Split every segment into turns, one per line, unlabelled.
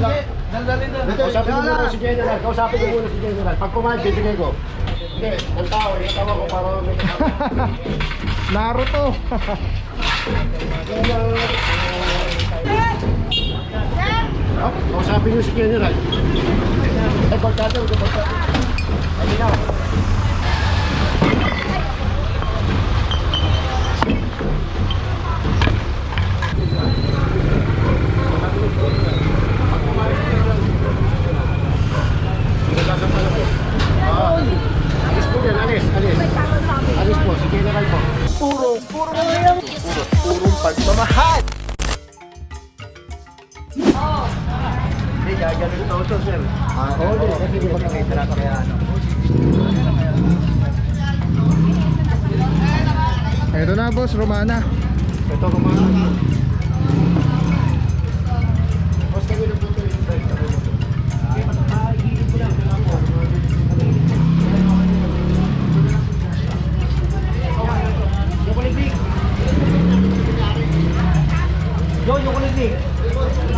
Kausapin mo muna si General. Kausapin mo muna si General. Pag kumain, bibigay ko. Hindi, ng tao. Itawa ko para may kasama.
Naruto.
Kausapin mo si General. Ay, pagkata. Ay, na. Alis po yan, alis. Alis po, si General po.
Purong pagmamahal.
Hindi, gagawin ito ito, sir. Oo, kasi di ba kami trap kaya ano.
Ito na boss, Romana.
Ito kumana. Boss, kami na po ito yung drive.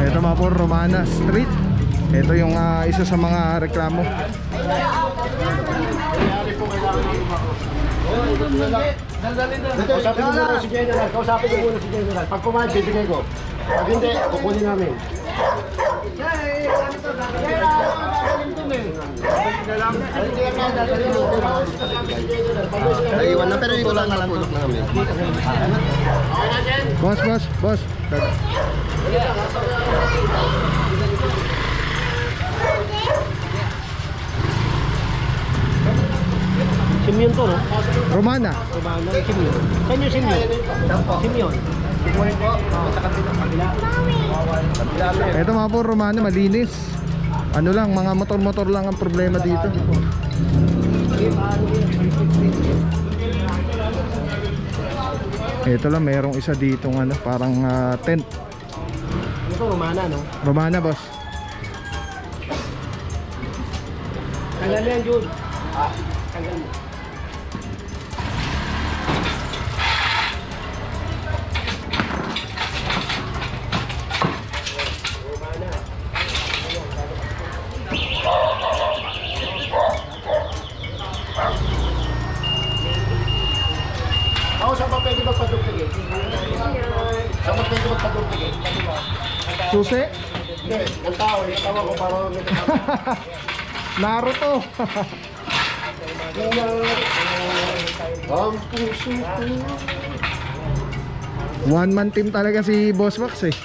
Ito mga po, Romana Street. Ito yung isa sa mga reklamo.
Kausapin mo muna si General. Kausapin mo muna si General. Pag kumain, bibigay ko. Pag hindi, kukunin namin.
Naiwan na pero ito lang napulok na kami.
Boss.
Simyon to, no?
Romana.
Kumana, Simyon. Saan yung Simyon? Simyon. Kukunin po. Sa kabila.
Ito mga po, Romana, malinis. Ano lang, mga motor-motor lang ang problema dito. Ito lang, merong isa ditong ano, parang tent.
Ito, Romana, no?
Romana, boss.
Tanggal mo yan, Jude. Tanggal mo. Ako, saan pa pwede magpadupligate? Saan pa pwede magpadupligate?
Susi.
Hindi, ng tao. Itawa ko para may kasama.
Naruto.
Ang puso ko.
One man team talaga si Boss Wax eh.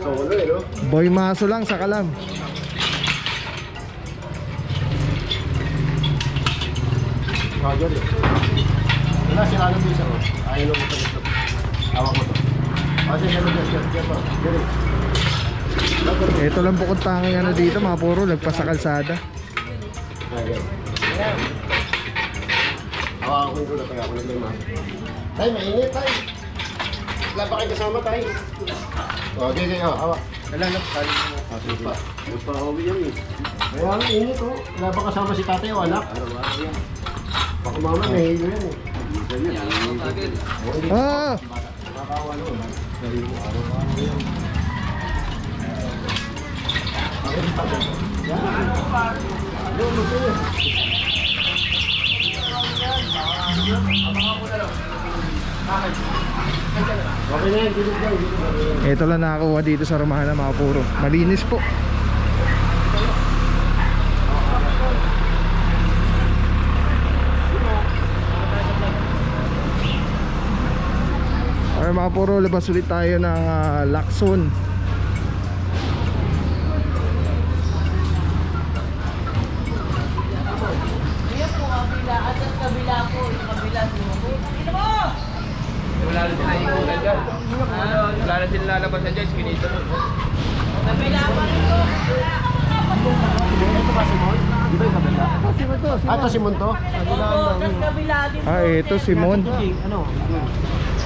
So, ano eh, no?
Boy Maso lang sa kalam.
Roger eh. Wala, sila ng bisa ko. Ayaw mo ito nito. Tawag mo ito. Kasi gano'n.
Ito lang bukod tanging ano dito, mga puro lagpas sa kalsada.
Hawakan ko na kaya ako naglima. Tay, mainit tay. Wala ba kayo kasama tay? Okay, hawak.
Kailangan tayo mo.
Pa. Magpa-hobby yan eh. Kaya ang init oh. Wala ba kasama si tatay o anak? Araw-araw yan. Baka mama, nahilo yan eh.
Ah!
Nakakawa noon. Nahilo araw-araw yan. Okay na yan, tulog lang.
Ito lang nakakuha dito sa Romana, mga puro. Malinis po. Okay mga puro, labas ulit tayo ng Lacson.
Wala na sila ikunan dyan. Wala na sila lalabasan dyan. Skinito nun.
Ito ba Simon? Di ba yung kabila? Ito Simon to?
Ah, ito Simon.
Ano?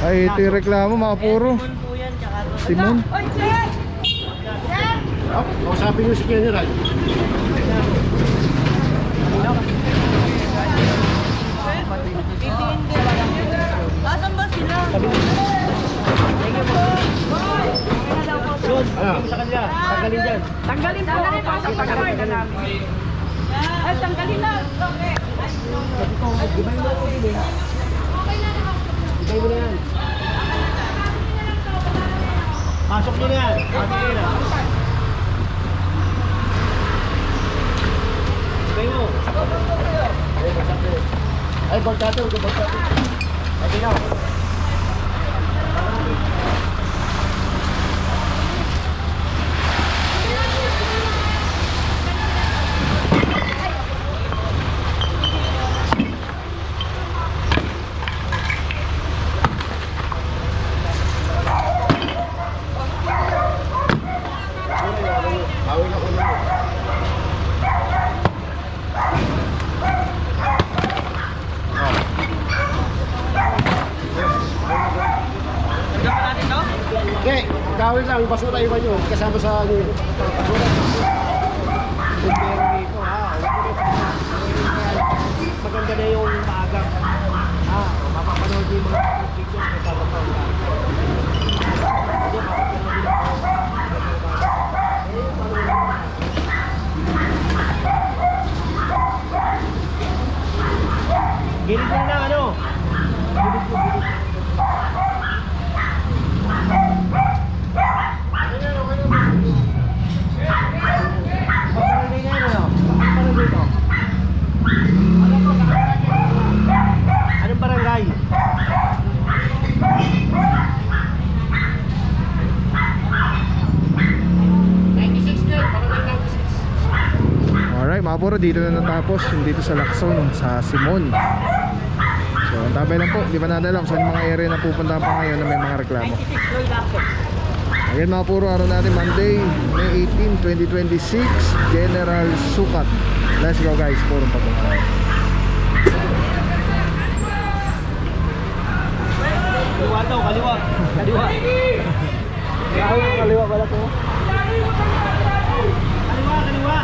Ay, ito yung reklamo, mga puro. Simon.
Kausapin nyo si General.
Asan ba sila?
doon.
Ano?
Sa kanila. Tanggalin dyan.
Tanggalin po. Tanggalin na namin. Ay, tanggalin na. Okay.
Gibay mo ako din eh. Gibay mo na yan. Pasok nyo na yan. Pasok nyo na. Gibay mo.
Ay, bagtato. Ay, tingnan. Bawin ako na. Hindi, gawin lang, basura iwan nyo. Kasama sa ano yun. Basura.
Maganda na yung maaga. Mapapanood yung mga pictures na papapanood. Gilid mo na ano? Gilid mo. Papalagay na yun ano? Papalagay ito. Anong barangay?
Alright mga puro, dito na natapos yung dito sa Lacson, sa Simon. So ang tabay lang po, di ba nadala kung saan yung mga area na pupuntahan pa ngayon na may mga reklamo. Ayan mga puro, araw natin Monday, May 18, 2026, General Sukat. Let's go guys, puro patungan.
Kaliwa daw, kaliwa. Kaliwa. Kaliwa pala to. Kaliwa, kaliwa.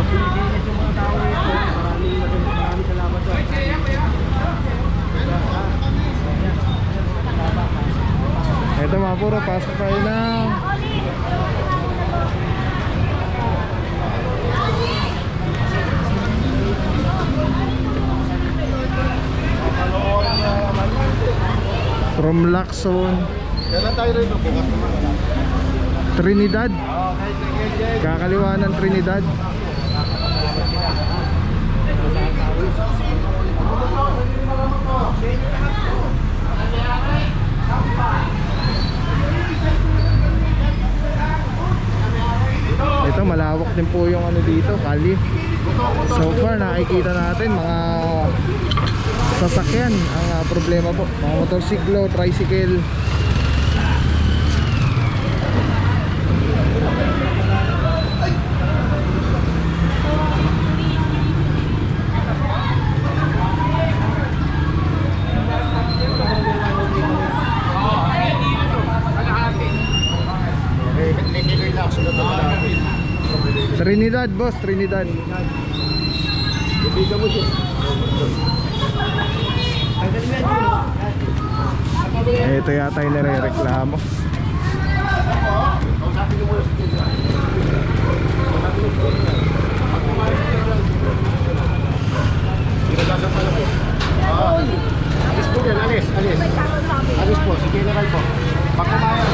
Pilipinas yung mga tao ito. Maraming salamat doon.
Ito mga puro, pasok tayo na. From Lacson,
Kailan tayo rin bukas naman?
Trinidad.
Okay, sige.
Kakaliwa ng Trinidad. Ito malawak din po yung ano dito, kali. So far nakikita natin mga sasakyan ang problema po, mga motorsiklo, tricycle.
May kiloy na ako sunod na natin.
Trinidad boss, Trinidad.
Ibigan mo dyan.
Ito yata yung nare-reklamo.
Kausapin ko muna sa kanya. Ginagasan pala po. Alis po dyan, alis. Alis po, si General po. Pag kumayan.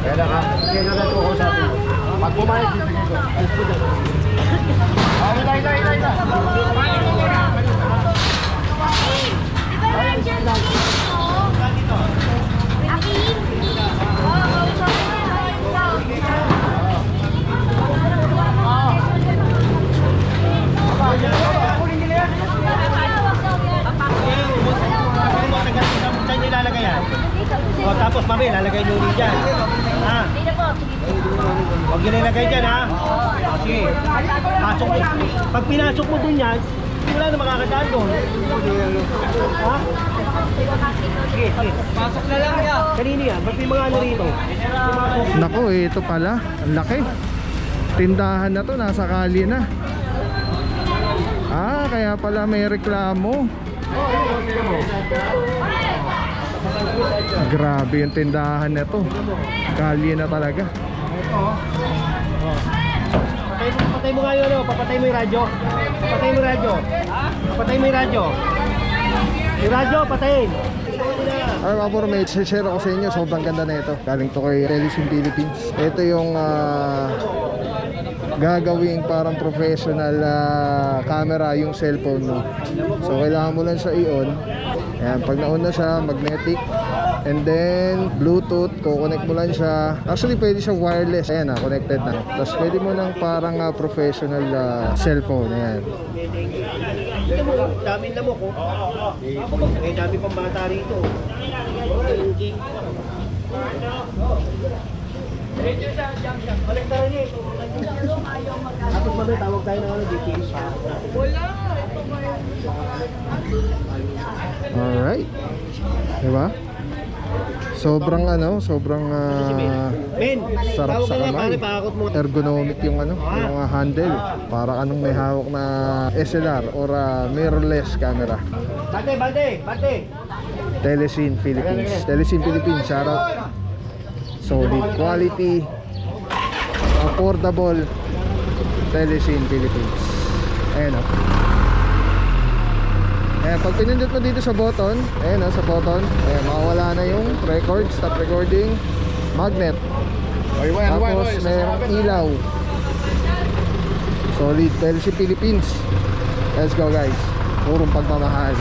Kaya lang ha, General po kausapin ko. Pag kumayan, bibigyan ko. Alis po dyan. Ila.
Saan nyo ilalagay yan? O tapos mami, lalagay nyo ulit dyan. Ha? Huwag nyo nilagay dyan ha? O sige. Pasok mo. Pag pinasok mo dun yan, wala na makakadaan doon. Ha? Sige. Pasok na lang yan. Kanino yan? Ba't may mga ano rito?
Nako, ito pala, ang laki. Tindahan na to, nasa kali na. Ah, kaya pala may reklamo. Grabe yung tindahan na to. Kalye na talaga.
Papatay mo nga yun, ano? Papatay mo yung radyo. Papatay mo yung radyo. Papatay mo yung radyo. Yung radyo, patayin.
Ay, mga puro, may share ako sa inyo. Sobrang ganda na ito. Galing to kay Telesim Philippines. Ito yung gagawing parang professional camera yung cellphone mo. So kailangan mo lang siya i-on. Ayan, pag na-on na siya, magnetic. And then Bluetooth, kukonect mo lang siya. Actually pwede siya wireless. Ayan na, connected na. Tapos pwede mo ng parang professional cellphone. Ayan.
Ito mo, dami na mo ko. Eh, dami pang bata rito. Tapos mamaya tawag tayo ng ano, details.
Alright. Diba? Sobrang sobrang
Men,
sarap
tawag
sa
ka nga,
kamay.
pare, pakakot mo.
Ergonomic yung yung handle. Para anong may hawak na SLR or mirrorless camera.
Bate!
Telesim Philippines. Telesim Philippines, shout out. Solid quality, affordable. Telesim Philippines. Ayan o. Ayan, pag pinindot mo dito sa button, ayan sa button, ayan, makawala na yung record, stop recording, magnet. Tapos mayroong ilaw. Solid, Telesim Philippines. Let's go guys. Purong pagmamahal.